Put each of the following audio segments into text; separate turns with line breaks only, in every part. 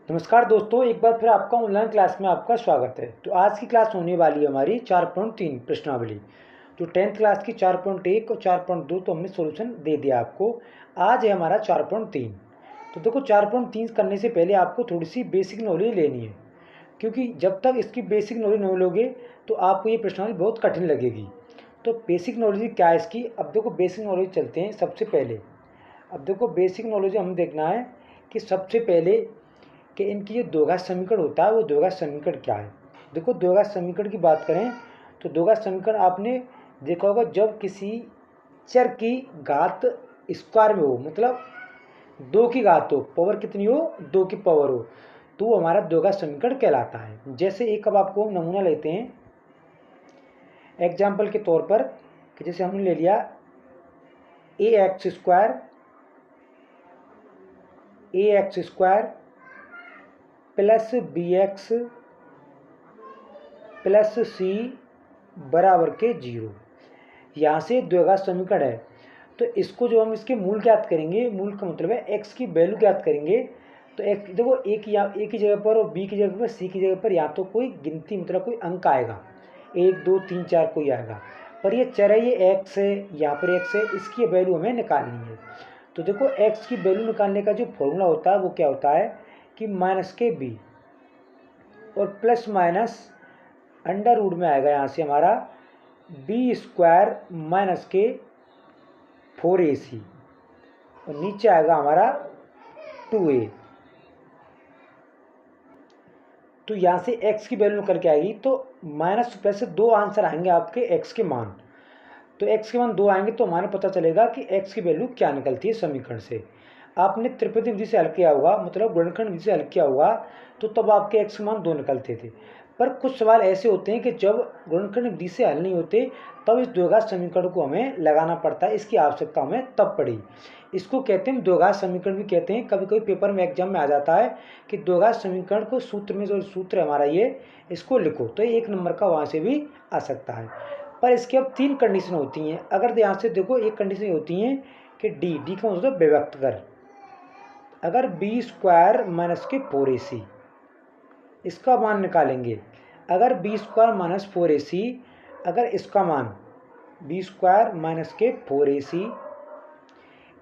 नमस्कार दोस्तों, एक बार फिर आपका ऑनलाइन क्लास में आपका स्वागत है। तो आज की क्लास होने वाली है हमारी 4.3 प्रश्नावली। जो 10th क्लास की 4.1 और 4.2 तो हमने सॉल्यूशन दे दिया आपको। आज है हमारा 4.3। तो देखो 4.3 करने से पहले आपको थोड़ी सी बेसिक नॉलेज लेनी है, क्योंकि जब तक इसकी बेसिक नॉलेज नहीं लोगे तो आपको ये प्रश्नावली बहुत कठिन लगेगी। तो बेसिक नॉलेज क्या है इसकी, अब देखो बेसिक नॉलेज चलते हैं सबसे पहले। अब देखो बेसिक नॉलेज हमें देखना है कि सबसे पहले कि इनकी जो द्विघात समीकरण होता है वो द्विघात समीकरण क्या है। देखो द्विघात समीकरण की बात करें तो द्विघात समीकरण आपने देखा होगा, जब किसी चर की घात स्क्वायर में हो, मतलब 2 की घात हो, पावर कितनी हो, 2 की पावर हो, तो वो हमारा द्विघात समीकरण कहलाता है। जैसे एक अब आपको नमूना लेते हैं एग्जाम्पल के तौर पर, कि जैसे हमने ले लिया A X square plus B X plus C बराबर के 0। यहाँ से द्विघात समीकरण है, तो इसको जो हम इसके मूल ज्ञात करेंगे, मूल का मतलब है एक्स की वैल्यू ज्ञात करेंगे। तो एक देखो ए की जगह पर और बी की जगह पर, सी की जगह पर या तो कोई गिनती मतलब कोई अंक आएगा, 1 2 3 4 कोई आएगा, पर ये चर है, ये एक्स है, यहाँ पर एक्स है, इसकी वैल्यू हमें निकालनी है। तो देखो एक्स की वैल्यू निकालने का जो फॉर्मूला होता है वो क्या होता है कि माइनस के बी और प्लस माइनस अंडर रूट में आएगा यहाँ से हमारा बी स्क्वायर माइनस के 4ac और नीचे आएगा हमारा 2a। तो यहाँ से x की वैल्यू निकल के आएगी, तो माइनस प्लस से 2 आंसर आएंगे आपके x के मान। तो x के मान 2 आएंगे तो हमारा पता चलेगा कि x की वैल्यू क्या निकलती है समीकरण से। आपने त्रिपदी विधि से हल किया होगा, मतलब गुणनखंड विधि से हल किया होगा, तो तब आपके x के मान 2 निकलते थे। पर कुछ सवाल ऐसे होते हैं कि जब गुणनखंड विधि से हल नहीं होते तब इस द्विघात समीकरण को हमें लगाना पड़ता है, इसकी आवश्यकता हमें तब पड़ी। इसको कहते हैं द्विघात समीकरण भी कहते हैं। कभी कभी पेपर में एग्जाम में आ जाता है कि द्विघात समीकरण को सूत्र में, जो सूत्र है हमारा ये, इसको लिखो, तो 1 नंबर का वहाँ से भी आ सकता है। पर इसके अब 3 कंडीशन होती हैं। अगर यहाँ से देखो, एक कंडीशन होती है कि डी का मतलब विभक्त कर, अगर बी स्क्वायर माइनस के 4ac इसका मान निकालेंगे, अगर बी स्क्वायर माइनस 4ac, अगर इसका मान बी स्क्वायर माइनस के 4ac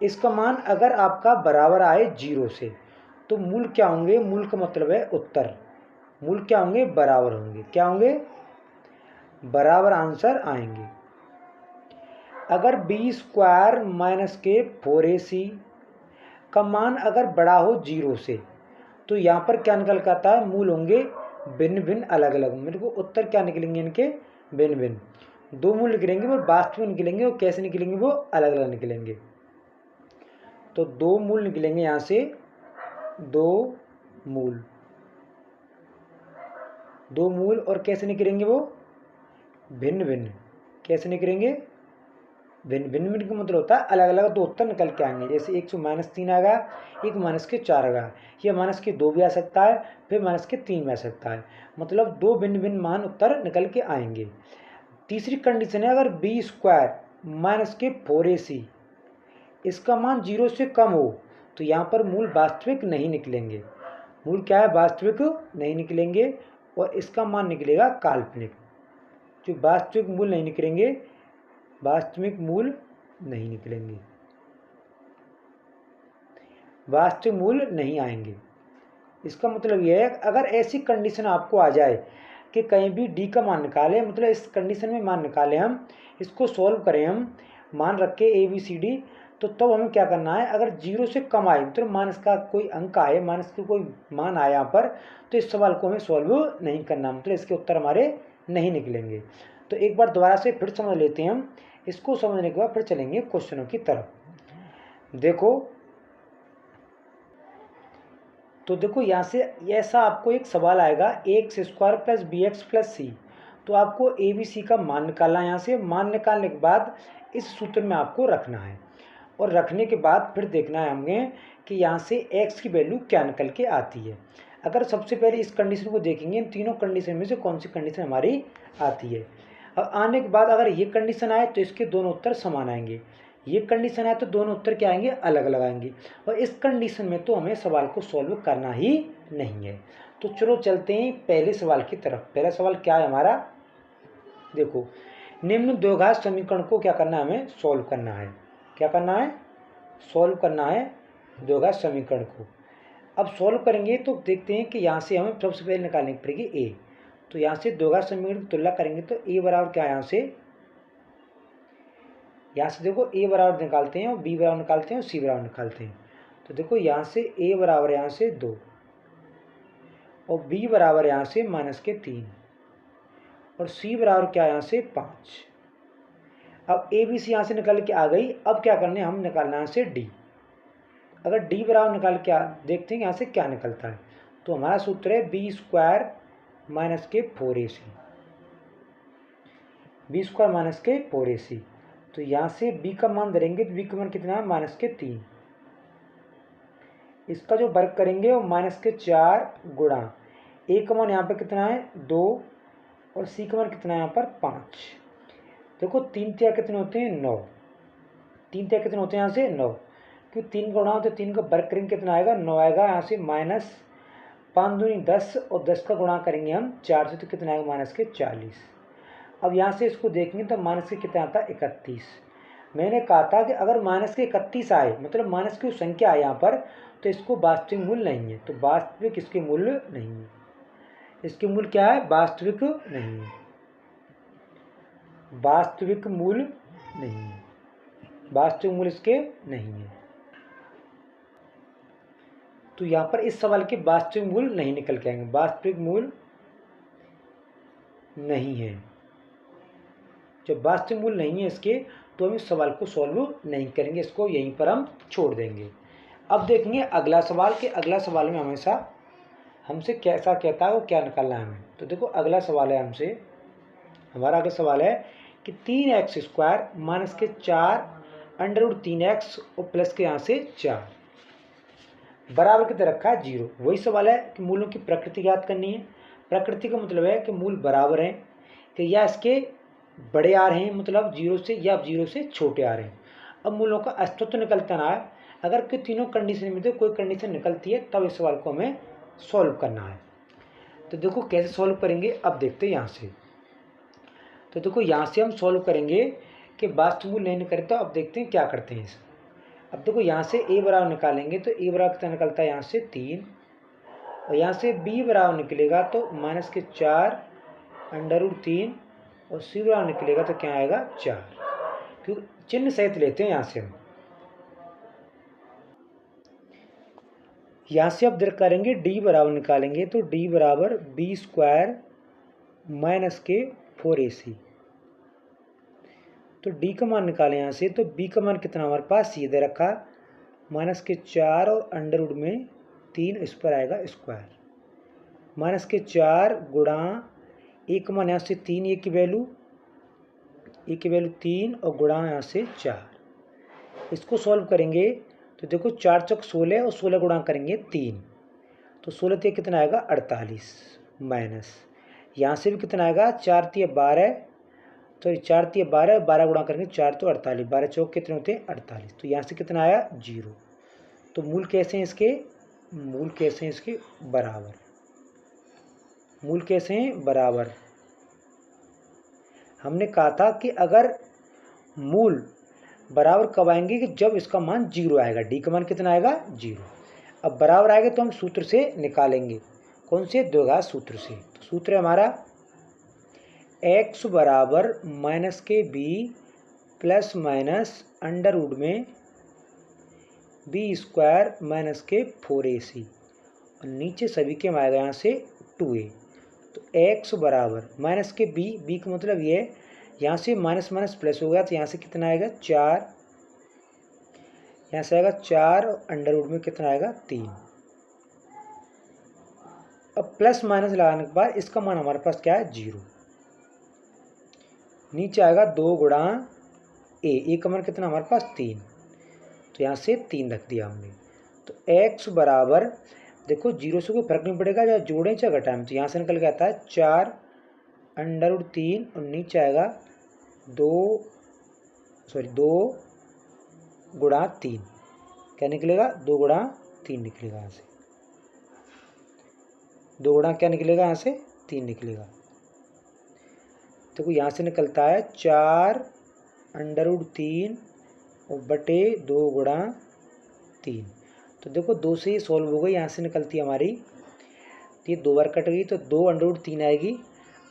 इसका मान अगर आपका बराबर आए 0 से, तो मूल क्या होंगे, मूल का मतलब है उत्तर, मूल क्या होंगे, बराबर होंगे। क्या होंगे, बराबर आंसर आएंगे। अगर बी स्क्वायर माइनस के 4ac का मान अगर बड़ा हो 0 से, तो यहाँ पर क्या निकल के आता है, मूल होंगे भिन्न भिन्न अलग अलग। मेरे को उत्तर क्या निकलेंगे इनके, भिन्न भिन्न। 2 मूल निकलेंगे वो वास्तविक निकलेंगे, और कैसे निकलेंगे वो अलग अलग निकलेंगे। तो 2 मूल निकलेंगे यहाँ से, 2 मूल, 2 मूल, और कैसे निकलेंगे वो, भिन्न भिन्न। कैसे निकलेंगे, भिन्न भिन्न का मतलब होता है अलग अलग। 2 उत्तर निकल के आएंगे, जैसे एक 3 आएगा, एक -4 आएगा, या -2 भी आ सकता है, फिर -3 भी आ सकता है, मतलब 2 भिन्न भिन्न मान उत्तर निकल के आएंगे। तीसरी कंडीशन है, अगर बी स्क्वायर माइनस के 4ac इसका मान 0 से कम हो, तो यहाँ पर मूल वास्तविक नहीं निकलेंगे। मूल क्या है, वास्तविक नहीं निकलेंगे, और इसका मान निकलेगा काल्पनिक। जो वास्तविक मूल नहीं निकलेंगे, वास्तविक मूल नहीं निकलेंगे, वास्तविक मूल नहीं आएंगे। इसका मतलब यह है, अगर ऐसी कंडीशन आपको आ जाए कि कहीं भी डी का मान निकाले, मतलब इस कंडीशन में मान निकाले, हम इसको सॉल्व करें, हम मान रखे ABCD, तो तब हमें क्या करना है, अगर 0 से कम आए, मतलब माइनस का कोई अंक आए, माइनस का कोई मान आए यहाँ पर, तो इस सवाल को हमें सॉल्व नहीं करना, मतलब इसके उत्तर हमारे नहीं निकलेंगे। तो एक बार दोबारा से फिर समझ लेते हैं हम। इसको समझने के बाद फिर चलेंगे क्वेश्चनों की तरफ। देखो, तो देखो यहाँ से ऐसा आपको एक सवाल आएगा, X square plus B X plus C. तो आपको ABC का मान निकालना है। यहाँ से मान निकालने के बाद इस सूत्र में आपको रखना है, और रखने के बाद फिर देखना है हमें कि यहाँ से x की वैल्यू क्या निकल के आती है। अगर सबसे पहले इस कंडीशन को देखेंगे, इन तीनों कंडीशन में से कौन सी कंडीशन हमारी आती है। अब आने के बाद अगर ये कंडीशन आए तो इसके दोनों उत्तर समान आएंगे, ये कंडीशन है तो दोनों उत्तर क्या आएंगे, अलग अलग आएंगे। और इस कंडीशन में तो हमें सवाल को सॉल्व करना ही नहीं है। तो चलो चलते हैं पहले सवाल की तरफ। पहला सवाल क्या है हमारा, देखो निम्न द्विघात समीकरण को क्या करना है, हमें सॉल्व करना है। क्या करना है, सॉल्व करना है द्विघात समीकरण को। अब सॉल्व करेंगे तो देखते हैं कि यहाँ से हमें सबसे पहले निकालनी पड़ेगी ए। तो यहाँ से द्विघात समीकरण की तुलना करेंगे तो ए बराबर क्या है, यहाँ से देखो ए बराबर निकालते हैं और बी बराबर निकालते हैं और सी बराबर निकालते हैं। तो देखो यहाँ से ए बराबर यहाँ से 2 और बी बराबर यहाँ से -3 और सी बराबर क्या यहाँ से 5। अब ए बी सी यहाँ से निकल के आ गई। अब क्या करना है, हम निकालना है यहाँ से डी। अगर डी बराबर निकाल के देखते हैं यहाँ से क्या निकलता है। तो हमारा सूत्र है B square -4ac, B square -4ac। तो यहाँ से b का मान धरेंगे तो b का मान कितना है, -3। इसका जो वर्ग करेंगे वो -4 गुणा a का मान यहाँ पर कितना है 2 और c का मान कितना है यहाँ पर 5। देखो 3 तिया कितने होते हैं 9, 3 तिया कितने होते हैं यहाँ से 9, क्योंकि 3 गुणा तो 3 का वर्ग करेंगे कितना आएगा 9 आएगा। यहाँ से -5 दूनी 10 और 10 का गुणा करेंगे हम 4 से तो कितना आएगा -40। अब यहाँ से इसको देखेंगे तो माइनस के कितना आता है 31। मैंने कहा था कि अगर -31 आए मतलब माइनस की संख्या आए यहाँ पर तो इसको वास्तविक मूल्य नहीं है। तो वास्तविक इसके मूल्य नहीं है, इसके मूल्य क्या है, वास्तविक नहीं है, वास्तविक मूल्य नहीं है, वास्तविक मूल्य इसके नहीं है। तो यहाँ पर इस सवाल के वास्तविक मूल्य नहीं निकल के आएंगे, वास्तविक मूल्य नहीं है। जब वास्तविक मूल्य नहीं है इसके तो हम इस सवाल को सॉल्व नहीं करेंगे, इसको यहीं पर हम छोड़ देंगे। अब देखेंगे अगला सवाल के अगला सवाल में हमेशा हमसे कैसा कहता है वो क्या निकालना है हमें। तो देखो अगला सवाल है हमसे, हमारा अगला सवाल है कि 3x² -4 √3x और प्लस के यहाँ से 4 बराबर की तरह रखा है 0। वही सवाल है कि मूलों की प्रकृति ज्ञात करनी है। प्रकृति का मतलब है कि मूल बराबर हैं कि या इसके बड़े आ रहे हैं मतलब 0 से, या 0 से छोटे आ रहे हैं। अब मूलों का अस्तित्व निकलता ना है, अगर कि तीनों कंडीशन में से कोई कंडीशन निकलती है तब इस सवाल को हमें सॉल्व करना है। तो देखो कैसे सॉल्व करेंगे, अब देखते हैं यहाँ से। तो देखो यहाँ से हम सॉल्व करेंगे कि वास्तविक मूल्य नहीं निकले तो अब देखते हैं क्या करते हैं। अब देखो यहाँ से a बराबर निकालेंगे तो a बराबर कितना निकलता है यहाँ से 3 और यहाँ से b बराबर निकलेगा तो -4 √3 और c बराबर निकलेगा तो क्या आएगा 4, क्योंकि चिन्ह सहित लेते हैं। यहाँ से अब दर्ज करेंगे d बराबर निकालेंगे तो d बराबर b स्क्वायर -4ac। तो d का मान निकालें यहाँ से तो b का मान कितना हमारे पास सीधे रखा -4 और अंडर में 3, इस पर आएगा स्क्वायर -4 गुणा a का मान यहाँ से 3, a की वैल्यू 3 और गुणा यहाँ से 4। इसको सॉल्व करेंगे तो देखो 4 चौक 16 और 16 गुणा करेंगे 3 तो 16 तिया कितना आएगा 48 माइनस यहाँ से भी कितना आएगा 4 तिया 12 तो 4 तिया 12, 12 गुणा करेंगे 4 तो 48, 12 चौक कितने होते हैं 48। तो यहाँ से कितना आया 0। तो मूल कैसे हैं इसके, मूल कैसे हैं इसके बराबर, मूल कैसे हैं बराबर। हमने कहा था कि अगर मूल बराबर कब आएंगे कि जब इसका मान 0 आएगा, डी का मान कितना आएगा 0। अब बराबर आएगा तो हम सूत्र से निकालेंगे, कौन से, द्विघात सूत्र से। तो सूत्र है हमारा x बराबर -b plus minus under root में b स्क्वायर -4ac और नीचे सभी के आएगा यहाँ से 2a। तो x बराबर -b का मतलब ये यहाँ से माइनस माइनस प्लस हो गया तो यहाँ से कितना आएगा 4, यहाँ से आएगा 4 और अंडर रूट में कितना आएगा 3। अब प्लस माइनस लगाने के बाद इसका मान हमारे पास क्या है 0। नीचे आएगा 2 गुणा ए का मान कितना हमारे पास 3, तो यहाँ से 3 रख दिया हमने। तो x बराबर देखो 0 से कोई फर्क नहीं पड़ेगा, या जोड़ें चाहे घटाएं, तो यहाँ से निकल के आता है 4 अंडर रूट 3 और नीचे आएगा 2 गुणा 3, क्या निकलेगा 2 गुणा 3 निकलेगा यहाँ से, 2 गुणा क्या निकलेगा यहाँ से 3 निकलेगा। देखो यहाँ से निकलता है 4√3 और बटे 2 गुणा 3। तो देखो 2 से ये सॉल्व हो गई, यहाँ से निकलती है हमारी, तो ये 2 बार कट गई तो 2√3 आएगी।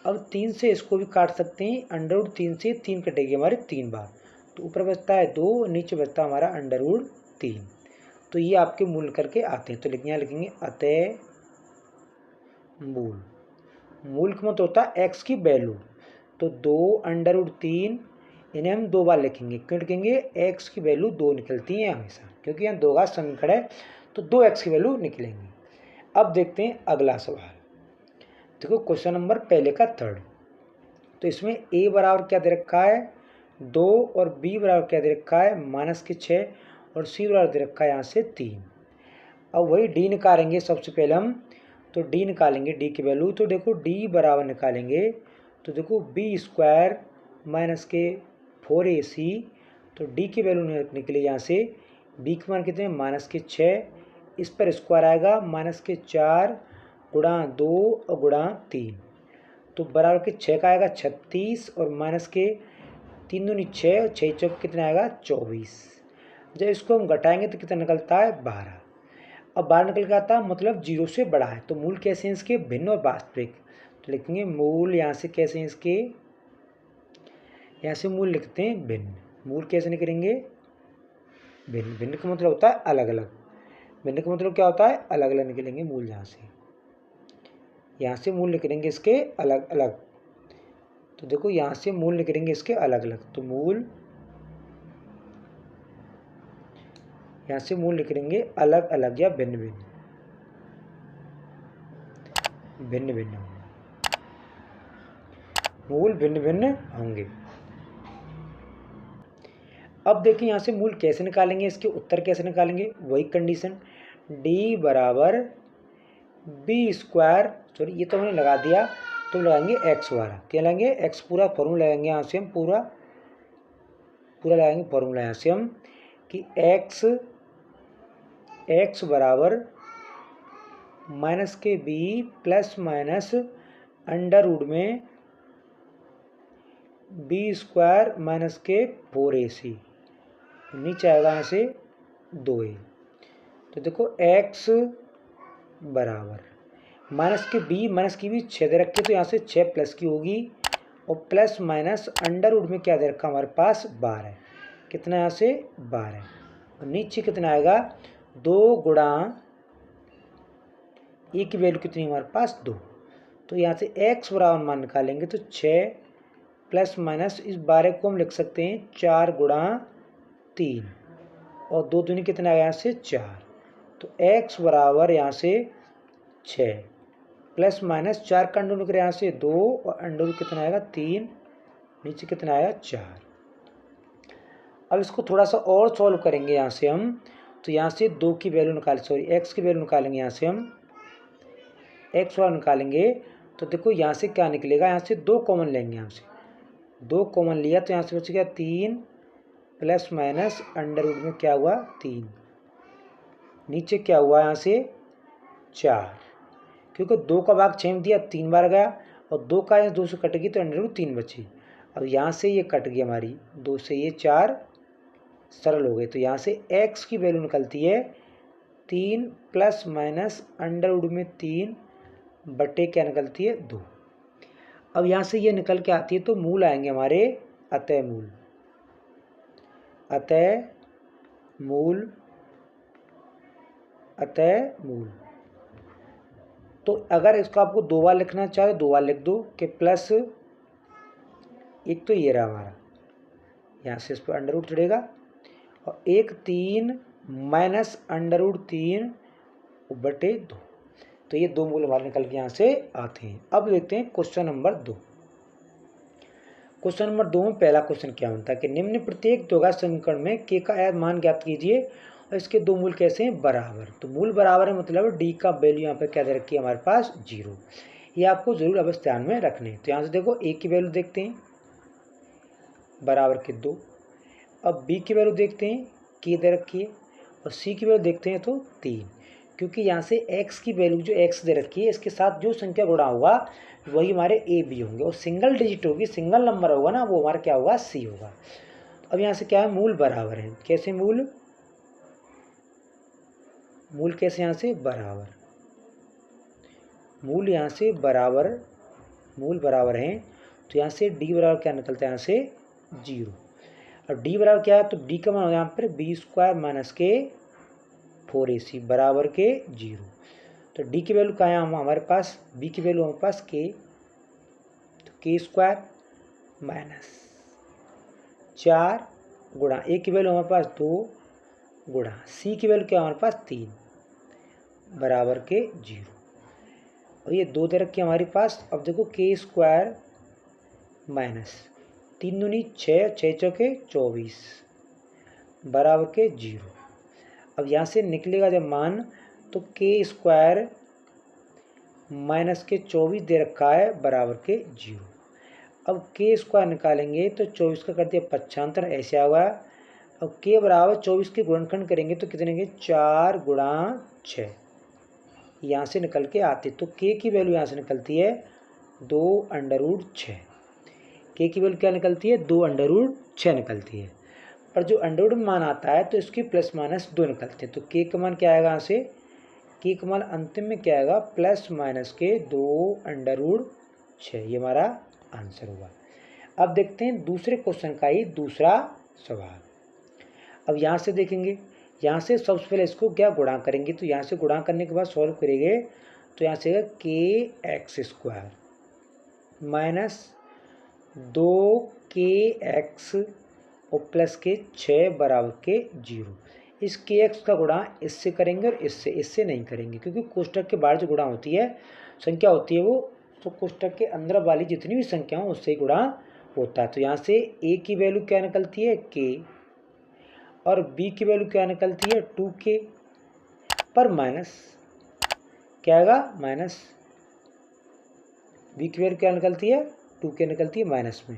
अब 3 से इसको भी काट सकते हैं, √3 से 3 कटेगी हमारे 3 बार, तो ऊपर बचता है 2, नीचे बचता है हमारा √3। तो ये आपके मूल करके आते हैं। तो यहाँ लिखेंगे अतः मूल, मूल का मतलब होता है x की वैल्यू। तो 2√3 इन्हें हम 2 बार लिखेंगे, क्यों लिखेंगे, x की वैल्यू 2 निकलती है हमेशा, क्योंकि यहाँ 2 का समीकरण है, तो 2x की वैल्यू निकलेंगी। अब देखते हैं अगला सवाल। देखो क्वेश्चन नंबर पहले का 3rd। तो इसमें a बराबर क्या दे रखा है 2 और b बराबर क्या दे रखा है -6 और c बराबर दे रखा है यहाँ से 3। अब वही d निकालेंगे सबसे पहले हम, तो d निकालेंगे, d की वैल्यू। तो देखो d बराबर निकालेंगे, तो देखो b² -4ac, तो d की वैल्यू निकली यहाँ से, b के मान कितने -6, इस पर स्क्वायर आएगा -4 गुणा 2 और गुणा 3, तो बराबर के 6 का आएगा 36 और -3 दूनी 6 और 6 चौक कितना आएगा 24। जब इसको हम घटाएंगे तो कितना निकलता है 12। अब 12 निकल के आता है मतलब 0 से बड़ा है। तो मूल कैसे हैं इसके, भिन्न और वास्तविक। तो लिखेंगे मूल, यहाँ से कैसे हैं इसके, यहाँ से मूल लिखते हैं भिन्न। मूल कैसे निकलेंगे, भिन्न। भिन्न का मतलब होता है अलग अलग, भिन्न का मतलब क्या होता है अलग अलग निकलेंगे मूल। यहाँ से मूल निकलेंगे इसके अलग अलग। तो देखो यहाँ से मूल निकलेंगे इसके अलग अलग, तो मूल, यहाँ से मूल निकलेंगे अलग अलग या भिन्न भिन्न, भिन्न भिन्न होंगे, मूल भिन्न भिन्न होंगे। अब देखिए यहाँ से मूल कैसे निकालेंगे, इसके उत्तर कैसे निकालेंगे, वही कंडीशन, d बराबर b², सॉरी ये तो हमने लगा दिया, तो लगाएंगे x वाला, क्या लगाएंगे x, पूरा फॉर्मूला लगाएंगे यहाँ से हम, पूरा लगाएंगे फॉर्मूला यहाँ से हम, कि x बराबर -b plus minus under root में b² -4ac, नीचे आएगा यहाँ से 2a। तो देखो x बराबर माइनस की भी 6 दे रखे, तो यहाँ से 6 प्लस की होगी, और प्लस माइनस अंडर रूट में क्या दे रखा हमारे पास 12, कितना यहाँ से 12, और नीचे कितना आएगा 2 गुणा ए की वैल्यू कितनी हमारे पास 2। तो यहाँ से x बराबर मान निकालेंगे, तो 6 प्लस माइनस इस 12 को हम लिख सकते हैं 4 गुणा 3, और 2 दूनी कितना आएगा यहाँ से 4। तो x बराबर यहाँ से 6 प्लस माइनस 4 का अंडर निकले यहाँ से 2, और अंडर कितना आएगा 3, नीचे कितना आएगा 4। अब इसको थोड़ा सा और सॉल्व करेंगे यहाँ से हम, तो यहाँ से 2 की वैल्यू x की वैल्यू निकालेंगे, यहाँ से हम x वाला निकालेंगे। तो देखो यहाँ से क्या निकलेगा, यहाँ से 2 कॉमन लेंगे, यहाँ से 2 कॉमन लिया, तो यहाँ से बच गया 3 प्लस माइनस अंडर रूट में क्या हुआ 3, नीचे क्या हुआ यहाँ से 4, क्योंकि 2 का भाग 6 में दिया 3 बार गया, और 2 का 2 से कटेगी तो अंडर रूट 3 बची। अब यहाँ से ये कट गई हमारी, 2 से ये 4 सरल हो गए, तो यहाँ से x की वैल्यू निकलती है 3 प्लस माइनस अंडर रूट में 3 बटे क्या निकलती है 2। अब यहाँ से ये निकल के आती है, तो मूल आएंगे हमारे अतः मूल, अतः मूल, अतः मूल। तो अगर इसको आपको 2 बार लिखना चाहे 2 बार लिख दो, कि प्लस एक तो ये रहा हमारा, यहाँ से इस पर अंडर रूट चढ़ेगा, और एक 3 माइनस अंडर रूट 3 बटे 2। तो ये 2 मूल हमारे निकल के यहाँ से आते हैं। अब देखते हैं क्वेश्चन नंबर 2। क्वेश्चन नंबर 2 में पहला क्वेश्चन क्या होता है कि निम्न प्रत्येक द्विघात समीकरण में k का मान ज्ञात कीजिए और इसके 2 मूल कैसे हैं बराबर। तो मूल बराबर है मतलब d का वैल्यू यहाँ पे क्या दे रखी है हमारे पास 0। ये आपको जरूर अवश्य ध्यान में रखने। तो यहाँ से देखो a की वैल्यू देखते हैं बराबर के 2, अब b की वैल्यू देखते हैं के दे रखी है, और सी की वैल्यू देखते हैं तो 3, क्योंकि यहाँ से x की वैल्यू जो x दे रखी है इसके साथ जो संख्या गुणा होगा वही हमारे ए बी होंगे, और सिंगल डिजिट होगी, सिंगल नंबर होगा ना, वो हमारा क्या होगा, सी होगा। अब यहाँ से क्या है, मूल बराबर है। कैसे मूल कैसे यहाँ से बराबर, मूल यहाँ से बराबर, मूल बराबर हैं, तो यहाँ से डी बराबर क्या निकलता है, यहाँ से 0। अब डी बराबर क्या है, तो डी का मान हो यहाँ पर b² माइनस के 4ac बराबर के 0। तो डी की वैल्यू कहाँ है हमारे पास, बी की वैल्यू हमारे पास के, तो k² माइनस 4 गुणा ए की वैल्यू हमारे पास 2 गुणा सी की वैल्यू क्या हमारे पास 3 बराबर के 0। और ये 2 दे रखी हमारे पास। अब देखो k² माइनस 3 दूनी 6, 6 चौके 24 बराबर के 0। अब यहाँ से निकलेगा जब मान, तो k² माइनस के 24 दे रखा है बराबर के 0। अब k² निकालेंगे तो 24 का कर दिया 75, ऐसे आएगा। अब k बराबर 24 के गुणनखंड करेंगे तो कितने के 4 गुणा 6 यहाँ से निकल के आते, तो k की वैल्यू यहाँ से निकलती है 2√6। k की वैल्यू क्या निकलती है, 2√6 निकलती है। पर जो अंडरवुड मान आता है तो इसकी प्लस माइनस 2 निकलते हैं, तो k का मान क्या आएगा, यहाँ से k का मान अंतिम में क्या आएगा, प्लस माइनस के 2√6, ये हमारा आंसर होगा। अब देखते हैं दूसरे क्वेश्चन का ही दूसरा सवाल। अब यहाँ से देखेंगे, यहाँ से सबसे पहले इसको क्या गुणा करेंगे, तो यहाँ से गुणा करने के बाद सॉल्व करेंगे तो यहाँ से kx² माइनस 2kx और प्लस के 6 बराबर के 0। इस kx का गुणा इससे करेंगे और इससे नहीं करेंगे, क्योंकि कोष्टक के बाहर जो गुणा होती है संख्या होती है वो तो कोष्टक के अंदर वाली जितनी भी संख्या हो उससे गुणा होता है। तो यहाँ से a की वैल्यू क्या निकलती है k, और b की वैल्यू क्या निकलती है 2k, पर माइनस क्या आएगा, माइनस b की वैल्यू क्या निकलती है 2k निकलती है माइनस में।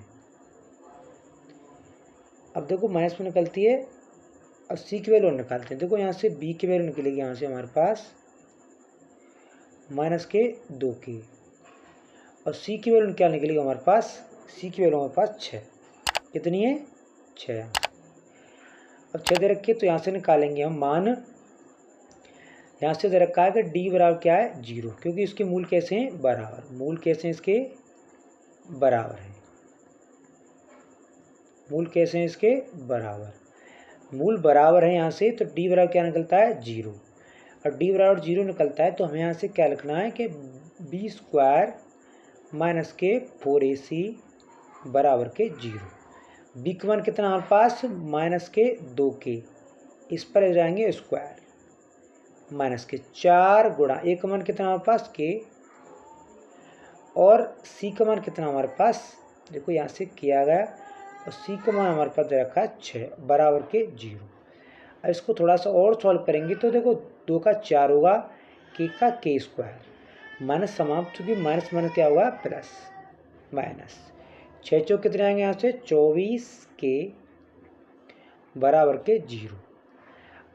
अब देखो माइनस में निकलती है, अब सी की वैल्यू निकालते हैं। देखो यहाँ से b की वैल्यू निकलेगी यहाँ से हमारे पास माइनस के 2k, और सी की वैल्यू क्या निकलेगी हमारे पास, सी की वैल्यू हमारे पास 6, कितनी है 6। अब 6 दे रखिए तो यहाँ से निकालेंगे हम मान, यहाँ से दे रखा है कि डी बराबर क्या है 0, क्योंकि इसके मूल कैसे हैं बराबर, मूल कैसे हैं इसके बराबर है, मूल कैसे हैं इसके बराबर, मूल बराबर है। यहाँ से तो डी बराबर क्या निकलता है 0, और डी बराबर 0 निकलता है तो हमें यहाँ से क्या लिखना है कि b² माइनस के 4ac बराबर के 0। बी का मान कितना हमारे पास माइनस के 2k, इस पर ले जाएंगे स्क्वायर माइनस के 4 गुणा ए का मान कितना हमारे पास k, और सी का मान कितना हमारे पास, देखो यहाँ से किया गया, और सी का मान हमारे पास दे रखा है 6 बराबर के 0। अब इसको थोड़ा सा और सॉल्व करेंगे तो देखो 2 का 4 होगा, k का k² माइनस समाप्त, चूँकि माइनस माइनस क्या होगा प्लस, माइनस 6 चौक कितने आएंगे यहाँ से 24k बराबर के 0।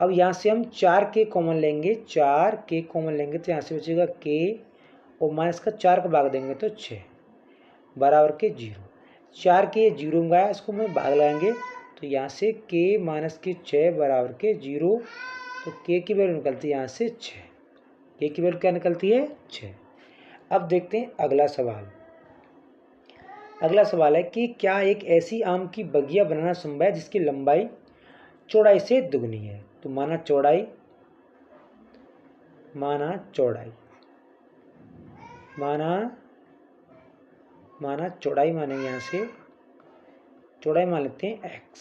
अब यहाँ से हम 4k कॉमन लेंगे, 4k कॉमन लेंगे तो यहाँ से बचेगा k, और माइनस का 4 का भाग देंगे तो 6 बराबर के 0। 4k ये 0 में गया, इसको मैं भाग लगाएंगे तो यहाँ से k माइनस के 6 बराबर के 0, तो k की वैल्यू निकलती है यहाँ से 6, k की वैल्यू क्या निकलती है 6। अब देखते हैं अगला सवाल। अगला सवाल है कि क्या एक ऐसी आम की बगिया बनाना संभव है जिसकी लंबाई चौड़ाई से दुगनी है। तो माना चौड़ाई मानेंगे, यहाँ से चौड़ाई मान लेते हैं x।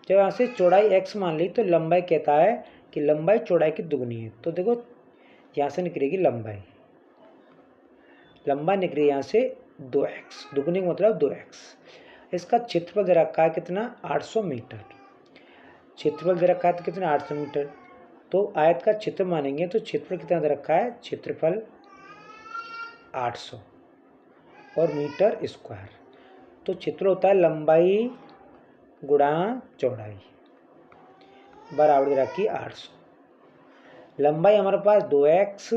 जब यहाँ से चौड़ाई x मान ली तो लंबाई कहता है कि लंबाई चौड़ाई की दुगनी है। तो देखो यहाँ से निकलेगी लंबाई निकलेगी यहाँ से 2x, दुगनी का मतलब 2x। इसका क्षेत्रफल दे रखा है कितना 800 मीटर, क्षेत्रफल दे रखा है तो कितना 800 मीटर। तो आयत का क्षेत्र मानेंगे तो क्षेत्रफल कितना दे रखा है, क्षेत्रफल 800 और मीटर स्क्वायर। तो क्षेत्रफल होता है लंबाई गुणा चौड़ाई, बराबर दे रखी 800। लंबाई हमारे पास 2x,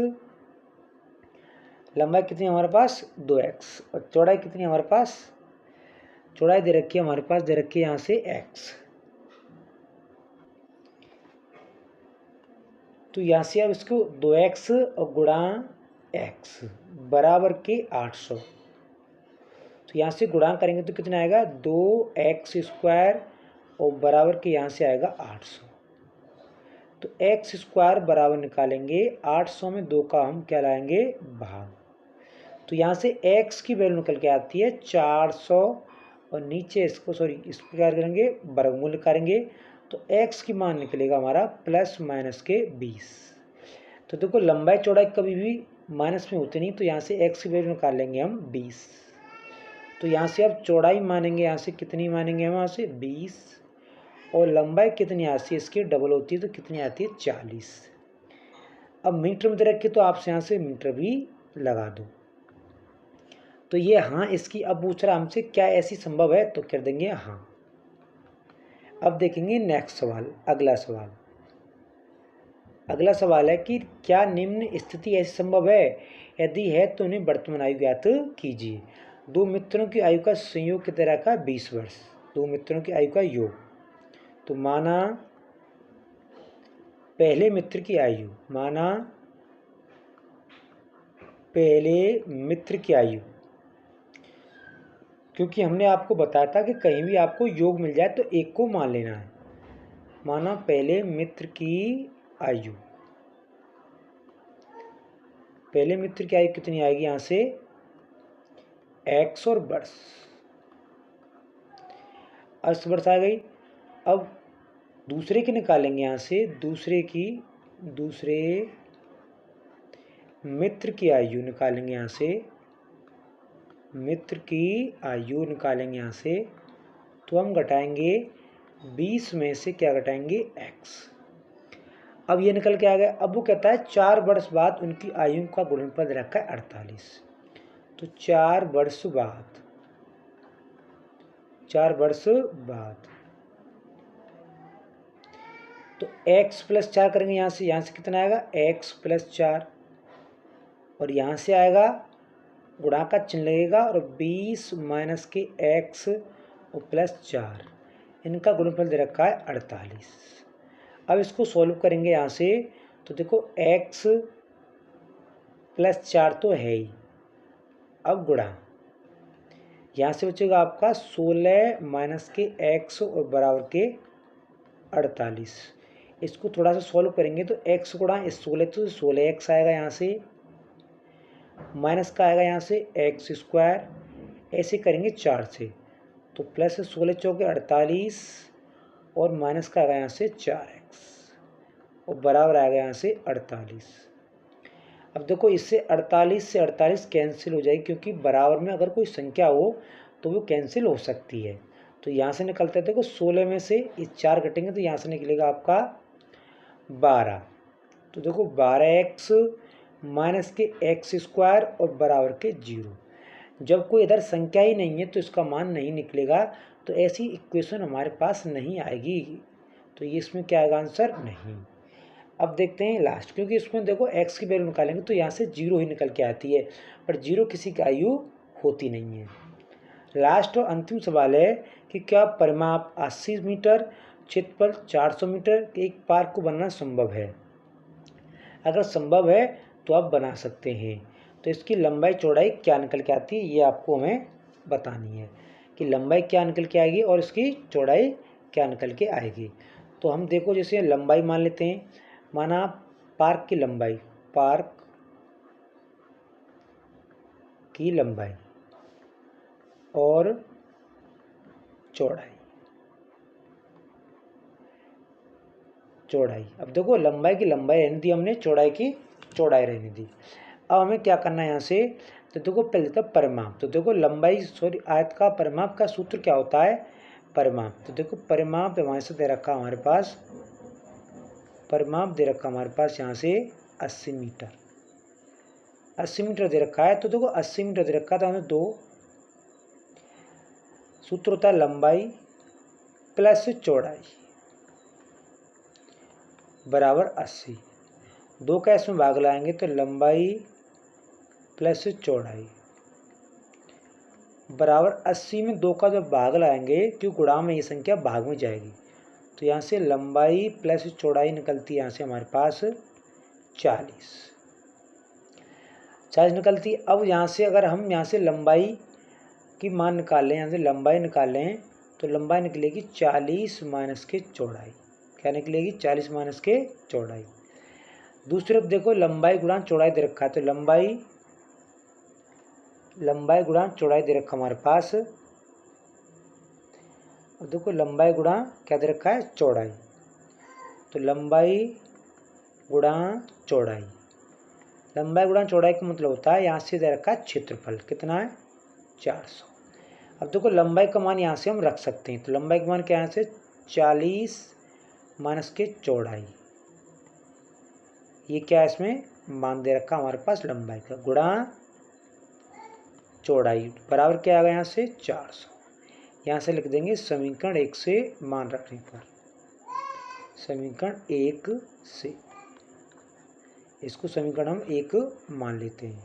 लंबाई कितनी हमारे पास 2x, और चौड़ाई कितनी हमारे पास, चौड़ाई दे रखी है हमारे पास, दे रखी है यहाँ से x। तो यहाँ से अब इसको 2x और गुणा x बराबर के 800, तो यहाँ से गुणा करेंगे तो कितना आएगा 2x² और बराबर के यहाँ से आएगा 800। तो x² बराबर निकालेंगे 800 में 2 का हम क्या लाएंगे भाग, तो यहाँ से x की वैल्यू निकल के आती है 400, और नीचे इसको इसको क्या करेंगे वर्गमूल निकालेंगे, तो x की मान निकलेगा हमारा प्लस माइनस के 20। तो देखो लंबाई चौड़ाई कभी भी माइनस में होती नहीं, तो यहाँ से x की वैल्यू निकाल लेंगे हम 20। तो यहाँ से अब चौड़ाई मानेंगे, यहाँ से कितनी मानेंगे हम, यहाँ से 20, और लंबाई कितनी आती है इसकी डबल होती है, तो कितनी आती है 40। अब मीटर में दे रखी तो आपसे यहाँ से मीटर भी लगा दो। तो ये हाँ इसकी, अब पूछ रहा हमसे क्या ऐसी संभव है, तो कर देंगे हाँ। अब देखेंगे नेक्स्ट सवाल, अगला सवाल। अगला सवाल है कि क्या निम्न स्थिति ऐसी संभव है, यदि है तो उन्हें वर्तमान आयु ज्ञात कीजिए। दो मित्रों की आयु का संयोग कितना रखा 20 वर्ष, दो मित्रों की आयु का योग। तो माना पहले मित्र की आयु, माना पहले मित्र की आयु, क्योंकि हमने आपको बताया था कि कहीं भी आपको योग मिल जाए तो एक को मान लेना है। माना पहले मित्र की आयु, पहले मित्र की आयु कितनी आएगी, यहाँ से x और वर्ष, 80 वर्ष आ गई। अब दूसरे की निकालेंगे, यहाँ से दूसरे मित्र की आयु निकालेंगे, यहाँ से मित्र की आयु निकालेंगे यहाँ से, तो हम घटाएंगे 20 में से क्या घटाएंगे x। अब ये निकल के आ गया। अब वो कहता है 4 वर्ष बाद उनकी आयु का गुणनफल रखा है 48। तो 4 वर्ष बाद, 4 वर्ष बाद, तो x प्लस 4 करेंगे, यहाँ से कितना आएगा x प्लस 4, और यहाँ से आएगा गुणा का चिन्ह लगेगा, और 20 माइनस के x और प्लस 4, इनका गुणनफल दे रखा है 48। अब इसको सॉल्व करेंगे यहाँ से, तो देखो x प्लस 4 तो है ही, अब गुणा, यहाँ से बचेगा आपका 16 माइनस के x और बराबर के 48। इसको थोड़ा सा सॉल्व करेंगे तो x गुणा इस 16 तो 16x आएगा, यहाँ से माइनस का आएगा यहाँ से x², ऐसे करेंगे 4 से, तो प्लस 16 चौके 48, और माइनस का आएगा यहाँ से 4x, और बराबर आएगा यहाँ से 48। अब देखो इससे 48 से 48 कैंसिल हो जाएगी, क्योंकि बराबर में अगर कोई संख्या हो तो वो कैंसिल हो सकती है। तो यहाँ से निकलते हैं, देखो 16 में से इस 4 घटेंगे तो यहाँ से निकलेगा आपका 12। तो देखो 12x माइनस के x² और बराबर के 0। जब कोई इधर संख्या ही नहीं है तो इसका मान नहीं निकलेगा, तो ऐसी इक्वेशन हमारे पास नहीं आएगी। तो ये इसमें क्या आएगा आंसर, नहीं। अब देखते हैं लास्ट, क्योंकि इसमें देखो x की वैल्यू निकालेंगे तो यहाँ से 0 ही निकल के आती है, पर 0 किसी की आयु होती नहीं है। लास्ट और अंतिम सवाल है कि क्या परिमाप 80 मीटर, क्षेत्रफल 400 मीटर के एक पार्क को बनाना संभव है। अगर संभव है तो आप बना सकते हैं। तो इसकी लंबाई चौड़ाई क्या निकल के आती है, ये आपको हमें बतानी है कि लंबाई क्या निकल के आएगी और इसकी चौड़ाई क्या निकल के आएगी। तो हम देखो जैसे लंबाई मान लेते हैं, माना पार्क की लंबाई, पार्क की लंबाई और चौड़ाई, अब देखो लंबाई की लंबाई रहने दी हमने, चौड़ाई की चौड़ाई रहने दी। अब हमें क्या करना है यहाँ से, तो देखो पहले तो परिमाप, तो देखो लंबाई आयत का परिमाप का सूत्र क्या होता है, परिमाप। तो देखो परिमाप हमारे से दे रखा हमारे पास, परिमाप दे रखा हमारे पास यहाँ से 80 मीटर, 80 मीटर दे रखा है। तो देखो 80 मीटर दे रखा था हमें, 2 सूत्र होता है लंबाई प्लस चौड़ाई, बराबर 80। 2 का इसमें भाग लाएंगे तो लंबाई प्लस चौड़ाई बराबर 80 में 2 का जब भाग लाएंगे क्योंकि गुणा में ये संख्या भाग में जाएगी, तो यहाँ से लंबाई प्लस चौड़ाई निकलती है यहाँ से हमारे पास 40 निकलती है। अब यहाँ से अगर हम यहाँ से लंबाई की मान निकाल लें, यहाँ से लंबाई निकाल लें तो लंबाई निकलेगी 40 माइनस के चौड़ाई। क्या निकलेगी? 40 माइनस के चौड़ाई। दूसरी तरफ देखो लंबाई गुणा चौड़ाई दे रखा है, तो लंबाई गुणा चौड़ाई दे रखा हमारे पास। अब देखो लंबाई गुणा क्या दे रखा है? चौड़ाई। तो लंबाई गुणा चौड़ाई, लंबाई गुणा चौड़ाई का मतलब होता है यहाँ से दे रखा है क्षेत्रफल। कितना है? 400। अब देखो लंबाई का मान यहाँ से हम रख सकते हैं, तो लंबाई का मान क्या है? यहाँ से 40 माइनस के चौड़ाई, ये क्या है इसमें मान दे रखा हमारे पास लंबाई का, गुणा चौड़ाई बराबर क्या आ गया यहाँ से 400। यहाँ से लिख देंगे समीकरण 1 से मान रखने पर, समीकरण 1 से इसको समीकरण हम 1 मान लेते हैं।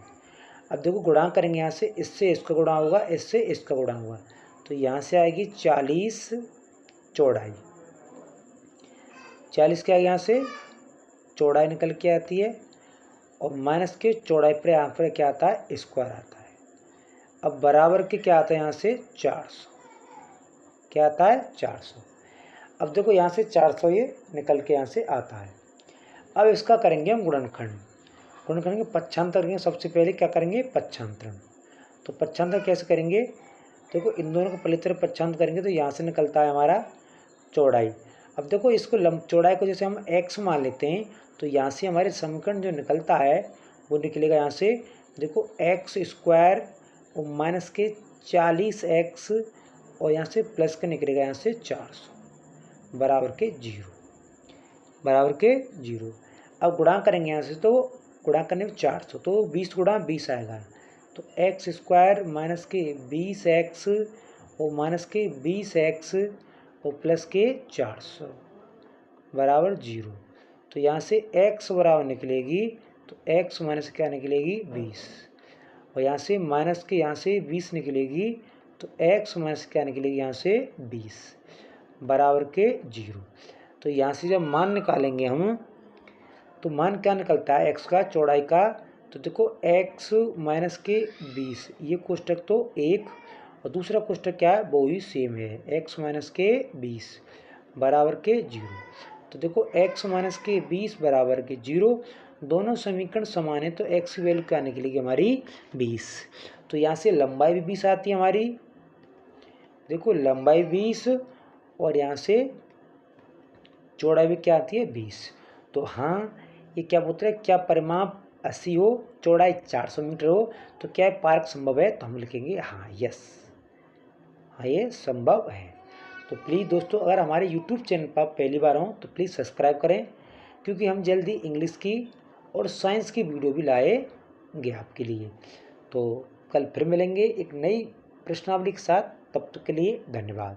अब देखो गुणा करेंगे यहाँ से, इससे इसका गुणा होगा, इससे इसका गुणा होगा, तो यहाँ से आएगी 40 चौड़ाई, 40 क्या है यहाँ से चौड़ाई निकल के आती है, और माइनस के चौड़ाई पर यहाँ पर क्या आता है? स्क्वायर आता है। अब बराबर के क्या आता है यहाँ से 400, क्या आता है? 400। अब देखो यहाँ से 400 ये निकल के यहाँ से आता है। अब इसका करेंगे हम गुणनखंड, करेंगे पक्षांतर करेंगे। सबसे पहले क्या करेंगे? पक्षांतरण। तो पक्षांतर कैसे करेंगे? देखो इन दोनों को पहले तरफ पक्षांतर करेंगे तो यहाँ से निकलता है हमारा चौड़ाई। अब देखो इसको चौड़ाई को जैसे हम x मान लेते हैं, तो यहाँ से हमारे समीकरण जो निकलता है वो निकलेगा यहाँ से, देखो x स्क्वायर और माइनस के 40x और यहाँ से प्लस के निकलेगा यहाँ से 400 बराबर के 0, बराबर के 0। अब गुणा करेंगे यहाँ से, तो गुणा करने में 400 तो 20 गुणा 20 आएगा, तो x स्क्वायर माइनस के 20x और माइनस के 20x और प्लस के 400 बराबर 0। तो यहाँ से x बराबर निकलेगी, तो x माइनस क्या निकलेगी? 20, और यहाँ से माइनस के यहाँ से 20 निकलेगी, तो x माइनस क्या निकलेगी? यहाँ से 20 बराबर के 0। तो यहाँ से जब मान निकालेंगे हम, तो मान क्या निकलता है x का चौड़ाई का, तो देखो x माइनस के 20, ये कोष्टक तो एक और दूसरा कोष्टक क्या है? वो ही सेम है, x माइनस के 20 बराबर के 0। तो देखो x माइनस के 20 बराबर के 0, दोनों समीकरण समान है, तो x की वैल्यू क्या निकलेगी हमारी? 20। तो यहाँ से लंबाई भी 20 आती है हमारी, देखो लंबाई 20 और यहाँ से चौड़ाई भी क्या आती है? 20। तो हाँ ये क्या बोलते हैं, क्या परिमाप 80 हो, चौड़ाई 400 मीटर हो, तो क्या पार्क संभव है? तो हम लिखेंगे हाँ, यस, हाँ ये संभव है। तो प्लीज़ दोस्तों अगर हमारे YouTube चैनल पर आप पहली बार हों तो प्लीज़ सब्सक्राइब करें, क्योंकि हम जल्दी इंग्लिश की और साइंस की वीडियो भी लाएंगे आपके लिए। तो कल फिर मिलेंगे एक नई प्रश्नावली के साथ, तब तक के लिए धन्यवाद।